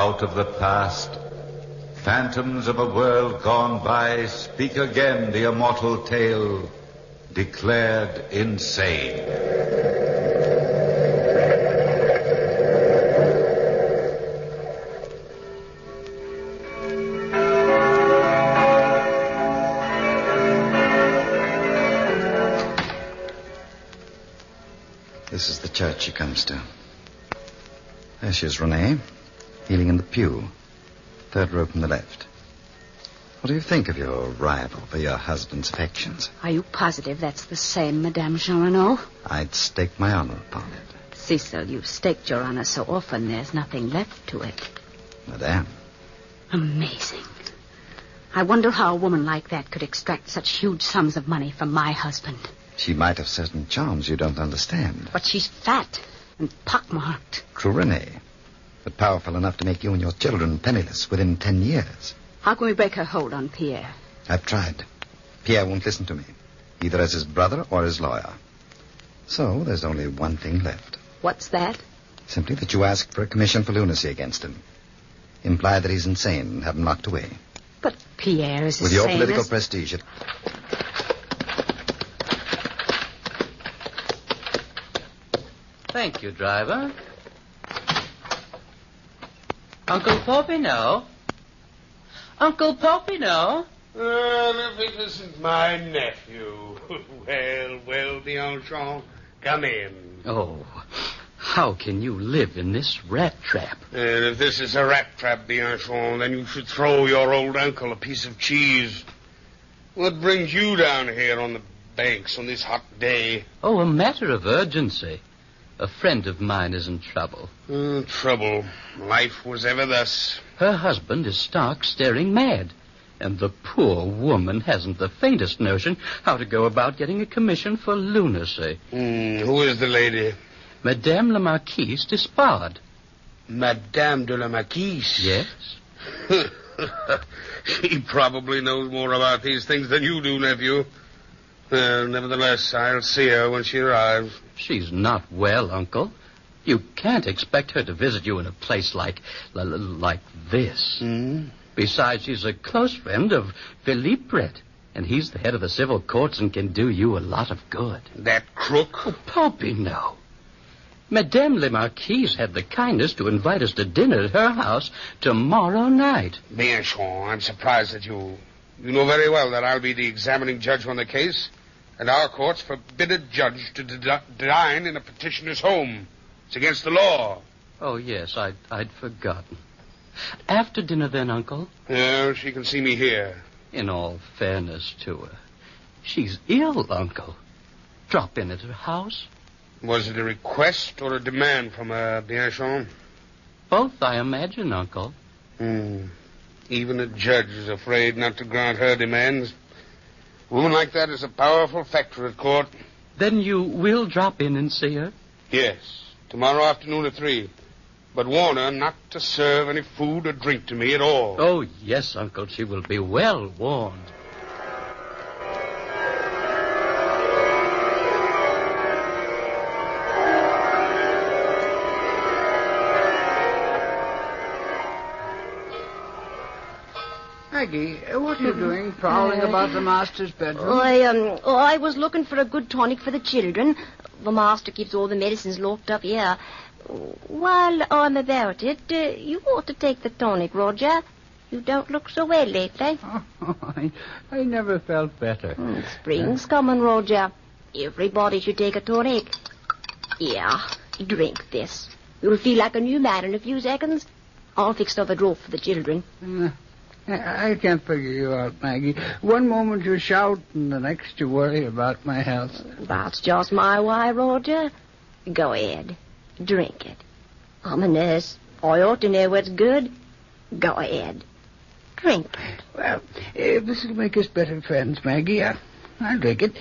Out of the past, phantoms of a world gone by speak again the immortal tale, declared insane. This is the church she comes to. There she is, Renee, kneeling in the pew. Third row from the left. What do you think of your rival for your husband's affections? Are you positive that's the same, Madame Jean Renaud? I'd stake my honor upon it. Cecil, you've staked your honor so often there's nothing left to it. Madame. Amazing. I wonder how a woman like that could extract such huge sums of money from my husband. She might have certain charms you don't understand. But she's fat and pockmarked. True, Renee. But powerful enough to make you and your children penniless within 10 years. How can we break her hold on Pierre? I've tried. Pierre won't listen to me, either as his brother or his lawyer. So there's only one thing left. What's that? Simply that you ask for a commission for lunacy against him. Imply that he's insane and have him locked away. But Pierre is with your political prestige, Thank you, driver. Uncle Popino? Uncle Popino? If it isn't my nephew. Well, Bianchon, come in. Oh, how can you live in this rat trap? And if this is a rat trap, Bianchon, then you should throw your old uncle a piece of cheese. What brings you down here on the banks on this hot day? Oh, a matter of urgency. A friend of mine is in trouble. Trouble. Life was ever thus. Her husband is stark staring mad. And the poor woman hasn't the faintest notion how to go about getting a commission for lunacy. Who is the lady? Madame la Marquise d'Espard. Madame de la Marquise? Yes. She probably knows more about these things than you do, nephew. Nevertheless, I'll see her when she arrives. She's not well, Uncle. You can't expect her to visit you in a place like this. Besides, she's a close friend of Philippe Brett, and he's the head of the civil courts and can do you a lot of good. That crook? Oh, Popino. Madame la Marquise had the kindness to invite us to dinner at her house tomorrow night. Bianchon, I'm surprised at you. You know very well that I'll be the examining judge on the case, and our courts forbid a judge to dine in a petitioner's home. It's against the law. Oh, yes, I'd forgotten. After dinner, then, Uncle? Yeah, she can see me here. In all fairness to her, she's ill, Uncle. Drop in at her house. Was it a request or a demand from Bianchon? Both, I imagine, Uncle. Even a judge is afraid not to grant her demands. A woman like that is a powerful factor at court. Then you will drop in and see her? Yes, tomorrow afternoon at 3. But warn her not to serve any food or drink to me at all. Oh, yes, Uncle, she will be well warned. Maggie, what are you doing, prowling about the master's bedroom? I was looking for a good tonic for the children. The master keeps all the medicines locked up here. While I'm about it, you ought to take the tonic, Roger. You don't look so well lately. I never felt better. Spring's coming, Roger. Everybody should take a tonic. Yeah, drink this. You'll feel like a new man in a few seconds. I'll fix another drawer for the children. I can't figure you out, Maggie. One moment you shout, and the next you worry about my health. That's just my way, Roger. Go ahead. Drink it. I'm a nurse. I ought to know what's good. Go ahead. Drink it. Well, this will make us better friends, Maggie. I'll drink it.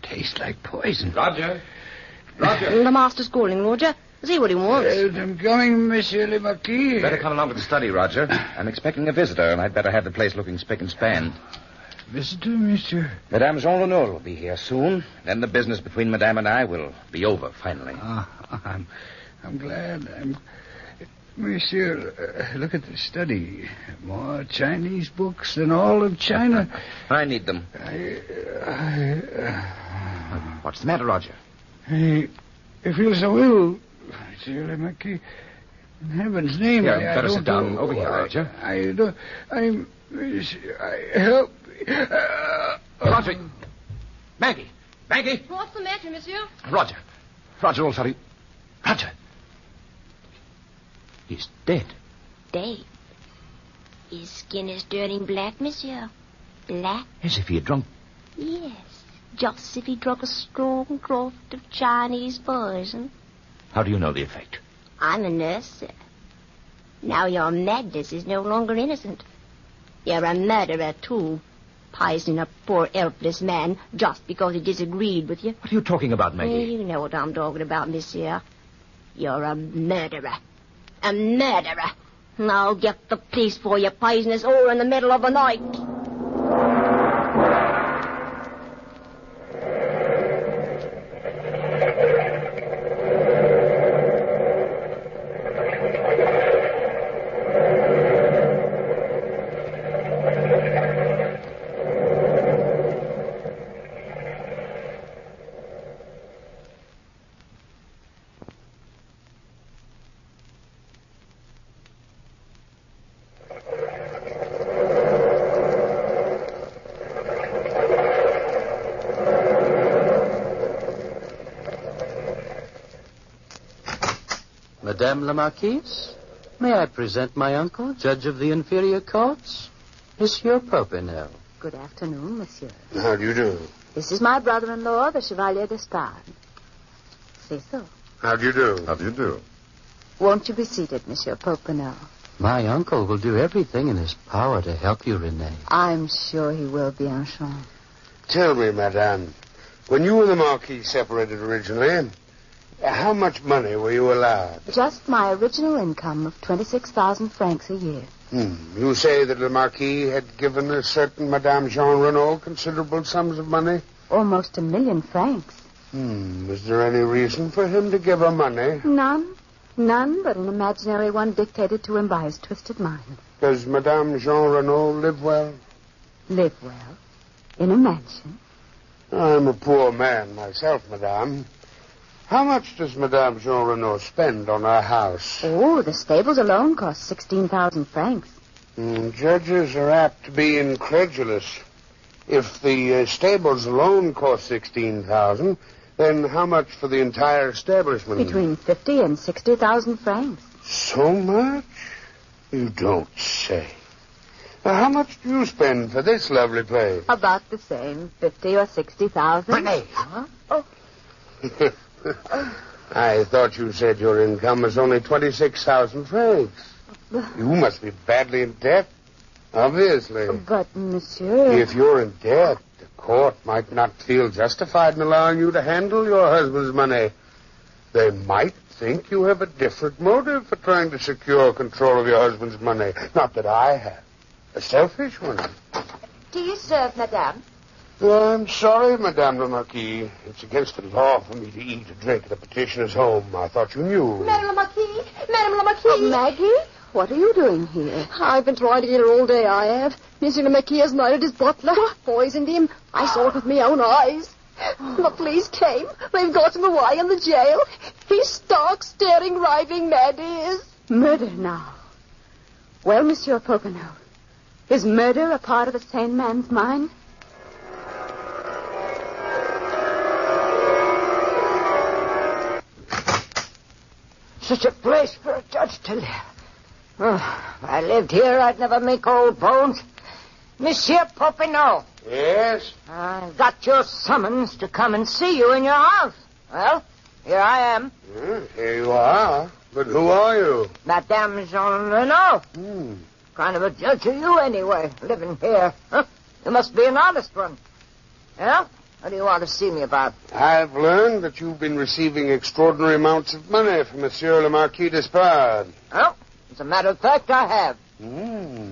Tastes like poison. Roger. The master's calling, Roger. See what he wants. I'm coming, Monsieur Le Marquis. Better come along to the study, Roger. I'm expecting a visitor, and I'd better have the place looking spick and span. visitor, monsieur? Madame Jean Renaud will be here soon. Then the business between Madame and I will be over, finally. I'm glad. Monsieur, look at the study. More Chinese books than all of China. I need them. What's the matter, Roger? I feel so ill, Monsieur Le Marquis. In heaven's name, Here, I better don't sit down know. over here, Roger. Help. Roger. Maggie. Maggie. What's the matter, monsieur? Roger, old fellow. Roger. He's dead. Dave. His skin is turning black, monsieur. Black? As if he had drunk. Yes. Just as if he drunk a strong draught of Chinese poison. How do you know the effect? I'm a nurse, sir. Now your madness is no longer innocent. You're a murderer, too. Poisoning a poor, helpless man just because he disagreed with you. What are you talking about, Maggie? You know what I'm talking about, monsieur. You're a murderer. A murderer. Now get the police for your poisonous all in the middle of the night. Madame la Marquise, may I present my uncle, judge of the inferior courts, Monsieur Popinot. Good afternoon, monsieur. How do you do? This is my brother-in-law, the Chevalier d'Espard. Say so. How do you do? How do you do? Won't you be seated, Monsieur Popinot? My uncle will do everything in his power to help you, Renee. I'm sure he will, Bianchon. Tell me, madame, when you and the Marquis separated originally, how much money were you allowed? Just my original income of 26,000 francs a year. You say that the Marquis had given a certain Madame Jean Renaud considerable sums of money? Almost 1 million francs. Was there any reason for him to give her money? None. None but an imaginary one dictated to him by his twisted mind. Does Madame Jean Renaud live well? Live well. In a mansion. I'm a poor man myself, madame. How much does Madame Jean Renaud spend on her house? Oh, the stables alone cost 16,000 francs. Judges are apt to be incredulous. If the stables alone cost 16,000, then how much for the entire establishment? Between 50 and 60,000 francs. So much? You don't say. How much do you spend for this lovely place? About the same, 50 or 60,000. Renee! Huh? Oh. I thought you said your income was only 26,000 francs. You must be badly in debt, obviously. But, monsieur... If you're in debt, the court might not feel justified in allowing you to handle your husband's money. They might think you have a different motive for trying to secure control of your husband's money. Not that I have. A selfish one. Do you serve, madame? I'm sorry, Madame la Marquise. It's against the law for me to eat or drink at a petitioner's home. I thought you knew. Madame la Marquise! Madame la Marquise! Maggie, what are you doing here? I've been trying to get her all day, I have. Monsieur le Marquis has murdered his butler. Poisoned him. I saw it with my own eyes. The police came. They've got him away in the jail. He's stark, staring, raving mad, he is. Murder now. Well, Monsieur Popinot, is murder a part of a sane man's mind? Such a place for a judge to live. Oh, if I lived here, I'd never make old bones. Monsieur Popinot. Yes? I got your summons to come and see you in your house. Well, here I am. Here you are. But who are you? Madame Jean Renaud. Kind of a judge are you, anyway, living here? Huh? You must be an honest one. Yeah? What do you want to see me about? I've learned that you've been receiving extraordinary amounts of money from Monsieur le Marquis d'Espard. Well, as a matter of fact, I have.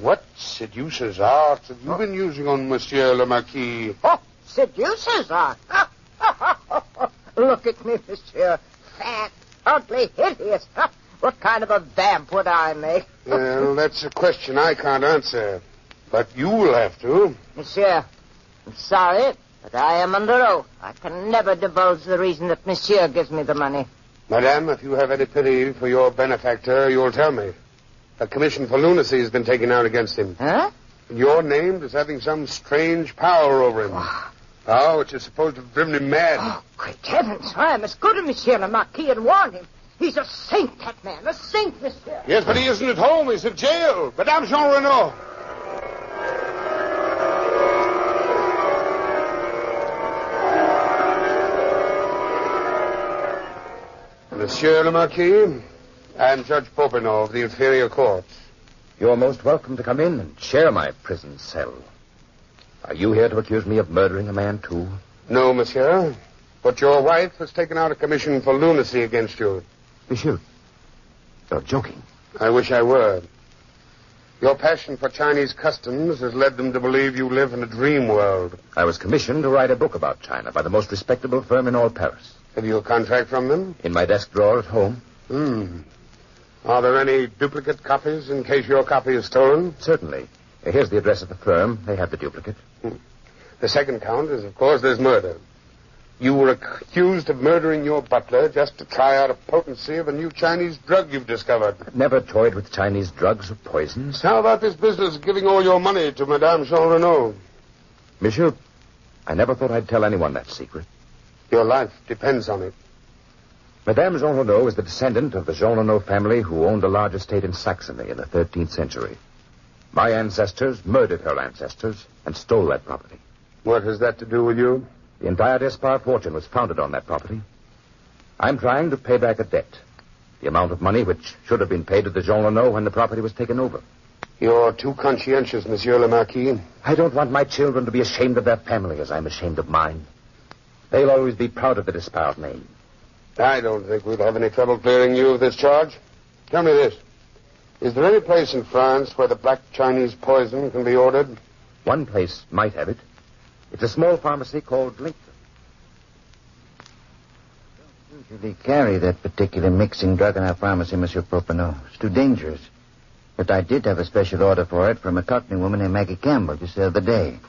What seducer's art have you been using on Monsieur le Marquis? Oh, seducer's art? Look at me, monsieur. Fat, ugly, hideous. What kind of a vamp would I make? Well, that's a question I can't answer. But you will have to. Monsieur, I'm sorry, but I am under oath. I can never divulge the reason that monsieur gives me the money. Madame, if you have any pity for your benefactor, you'll tell me. A commission for lunacy has been taken out against him. Huh? You're named as having some strange power over him. Power which is supposed to have driven him mad. Oh, great heavens. I am as good as Monsieur le Marquis and warned him. He's a saint, that man. A saint, monsieur. Yes, but he isn't at home. He's at jail. Madame Jean Renaud. Monsieur le Marquis and Judge Popinot of the inferior court. You're most welcome to come in and share my prison cell. Are you here to accuse me of murdering a man, too? No, monsieur. But your wife has taken out a commission for lunacy against you. Monsieur, you're joking. I wish I were. Your passion for Chinese customs has led them to believe you live in a dream world. I was commissioned to write a book about China by the most respectable firm in all Paris. Have you a contract from them? In my desk drawer at home. Are there any duplicate copies in case your copy is stolen? Certainly. Here's the address of the firm. They have the duplicate. The second count is, of course, there's murder. You were accused of murdering your butler just to try out a potency of a new Chinese drug you've discovered. I've never toyed with Chinese drugs or poisons. How about this business of giving all your money to Madame Jean Renaud? Monsieur, I never thought I'd tell anyone that secret. Your life depends on it. Madame Jean Renaud is the descendant of the Jean Renaud family who owned a large estate in Saxony in the 13th century. My ancestors murdered her ancestors and stole that property. What has that to do with you? The entire Despard fortune was founded on that property. I'm trying to pay back a debt. The amount of money which should have been paid to the Jean Renaud when the property was taken over. You're too conscientious, Monsieur le Marquis. I don't want my children to be ashamed of their family as I'm ashamed of mine. They'll always be proud of the Despard name. I don't think we'll have any trouble clearing you of this charge. Tell me this. Is there any place in France where the black Chinese poison can be ordered? One place might have it. It's a small pharmacy called Lincoln. Usually carry that particular mixing drug in our pharmacy, Monsieur Popinot. It's too dangerous. But I did have a special order for it from a Cockney woman named Maggie Campbell just the other day.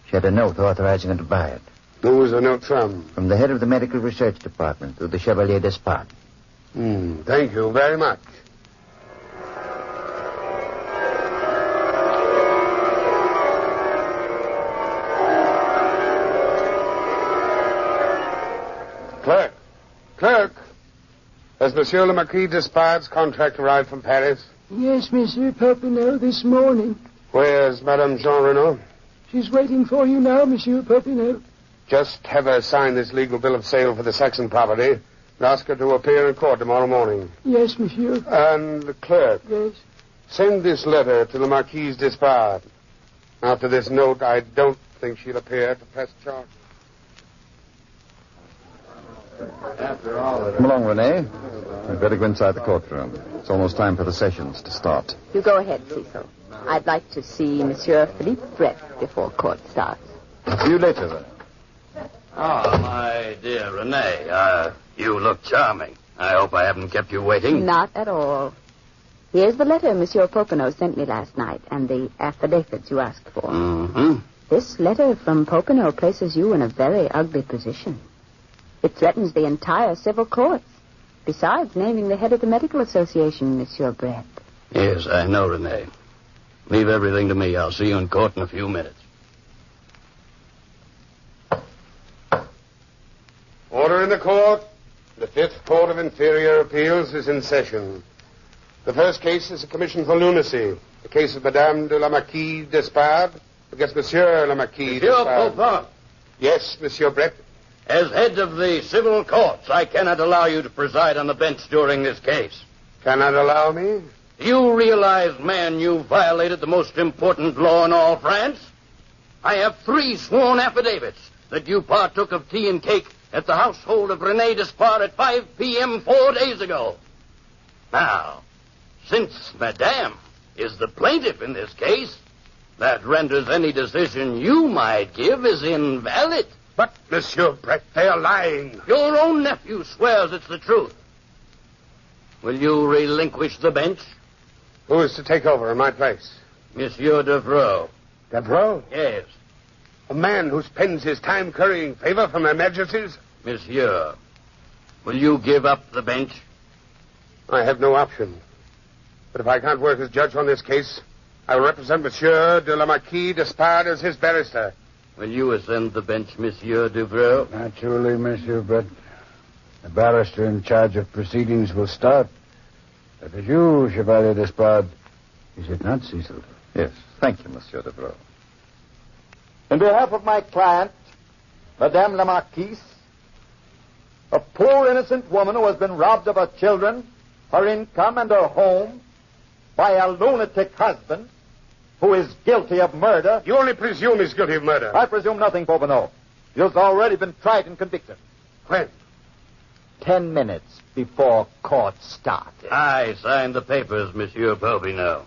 She had a note authorizing her to buy it. Who was the note from? From the head of the medical research department, through the Chevalier Despard. Thank you very much. Clerk, has Monsieur le Marquis Despard's contract arrived from Paris? Yes, Monsieur Popinot, this morning. Where's Madame Jean Renaud? She's waiting for you now, Monsieur Popinot. Just have her sign this legal bill of sale for the Saxon property and ask her to appear in court tomorrow morning. Yes, Monsieur. And the clerk. Yes. Send this letter to the Marquise Despard. After this note, I don't think she'll appear to press charges. Come along, Renee. We'd better go inside the courtroom. It's almost time for the sessions to start. You go ahead, Cecil. I'd like to see Monsieur Philippe Brett before court starts. See you later, then. Oh, my dear Renee, you look charming. I hope I haven't kept you waiting. Not at all. Here's the letter Monsieur Popinot sent me last night and the affidavits you asked for. Mm-hmm. This letter from Popinot places you in a very ugly position. It threatens the entire civil courts, besides naming the head of the medical association, Monsieur Brett. Yes, I know, Renee. Leave everything to me. I'll see you in court in a few minutes. Order in the court. The Fifth Court of Inferior Appeals is in session. The first case is a commission for lunacy. The case of Madame de la Marquise Despard against Monsieur le Marquis Despard. Popin. Yes, Monsieur Brett. As head of the civil courts, I cannot allow you to preside on the bench during this case. Cannot allow me? Do you realize, man, you violated the most important law in all France? I have 3 sworn affidavits that you partook of tea and cake at the household of Rene Despard at 5 p.m. 4 days ago. Now, since Madame is the plaintiff in this case. That renders any decision you might give as invalid. But, Monsieur Brett, they are lying. Your own nephew swears it's the truth. Will you relinquish the bench? Who is to take over in my place? Monsieur Devereux. Devereux? Yes. A man who spends his time currying favor from their majesties? Monsieur, will you give up the bench? I have no option. But if I can't work as judge on this case, I will represent Monsieur de la Marquise d'Espard as his barrister. Will you ascend the bench, Monsieur Devereux? Naturally, Monsieur Brett. The barrister in charge of proceedings will start. That is you, Chevalier d'Espard. Is it not, Cecil? Yes. Thank you, Monsieur Devereux. In behalf of my client, Madame la Marquise, a poor innocent woman who has been robbed of her children, her income, and her home by a lunatic husband who is guilty of murder. You only presume he's guilty of murder. I presume nothing, Popinot. He has already been tried and convicted. When? 10 minutes before court started. I signed the papers, Monsieur Popinot.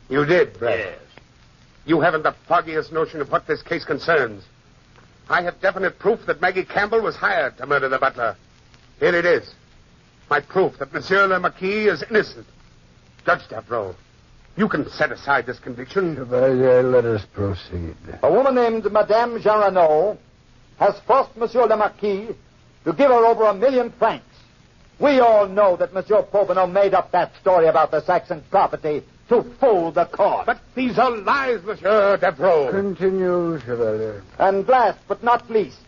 You did, Brett? Yes. You haven't the foggiest notion of what this case concerns. I have definite proof that Maggie Campbell was hired to murder the butler. Here it is. My proof that Monsieur le Marquis is innocent. Judge Devereux, you can set aside this conviction. Chevalier, let us proceed. A woman named Madame Jean has forced Monsieur le Marquis to give her over 1 million francs. We all know that Monsieur Popinot made up that story about the Saxon property to fool the court. But these are lies, Monsieur Devereux. Continue, Chevalier. And last but not least,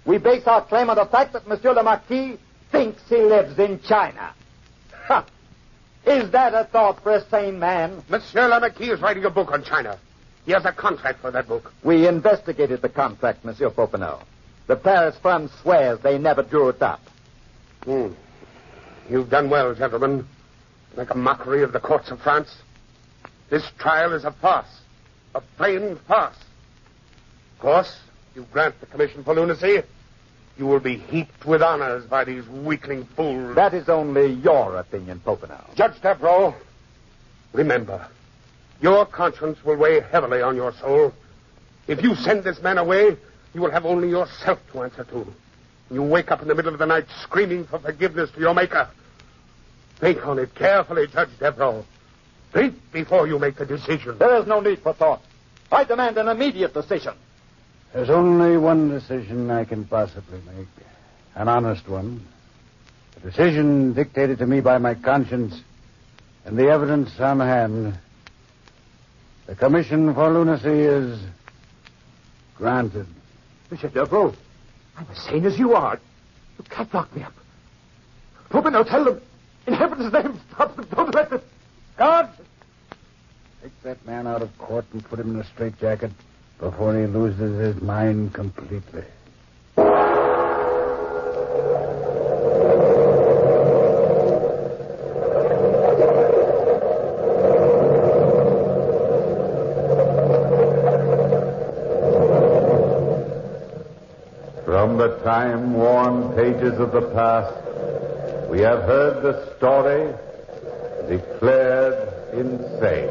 we base our claim on the fact that Monsieur le Marquis thinks he lives in China. Ha! Is that a thought for a sane man? Monsieur le Marquis is writing a book on China. He has a contract for that book. We investigated the contract, Monsieur Popinot. The Paris firm swears they never drew it up. You've done well, gentlemen. Make a mockery of the courts of France. This trial is a farce. A plain farce. Of course, you grant the commission for lunacy. You will be heaped with honors by these weakling fools. That is only your opinion, Popinot. Judge Devereux, remember, your conscience will weigh heavily on your soul. If you send this man away, you will have only yourself to answer to. You wake up in the middle of the night screaming for forgiveness to your Maker. Think on it carefully, Judge Devereux. Think before you make the decision. There is no need for thought. I demand an immediate decision. There's only one decision I can possibly make. An honest one. A decision dictated to me by my conscience and the evidence on hand. The commission for lunacy is granted. Monsieur Devereux, I'm as sane as you are. You can't lock me up. Popinot, tell them. In heaven's name, stop them. Don't let them. Guard! Take that man out of court and put him in a straitjacket before he loses his mind completely. From the time-worn pages of the past, we have heard the story declared insane.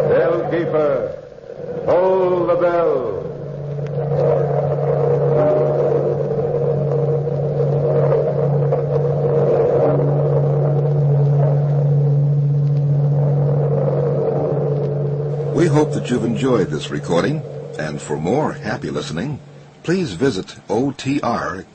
Bellkeeper, toll the bell. We hope that you've enjoyed this recording, and for more happy listening, please visit otrcat.com.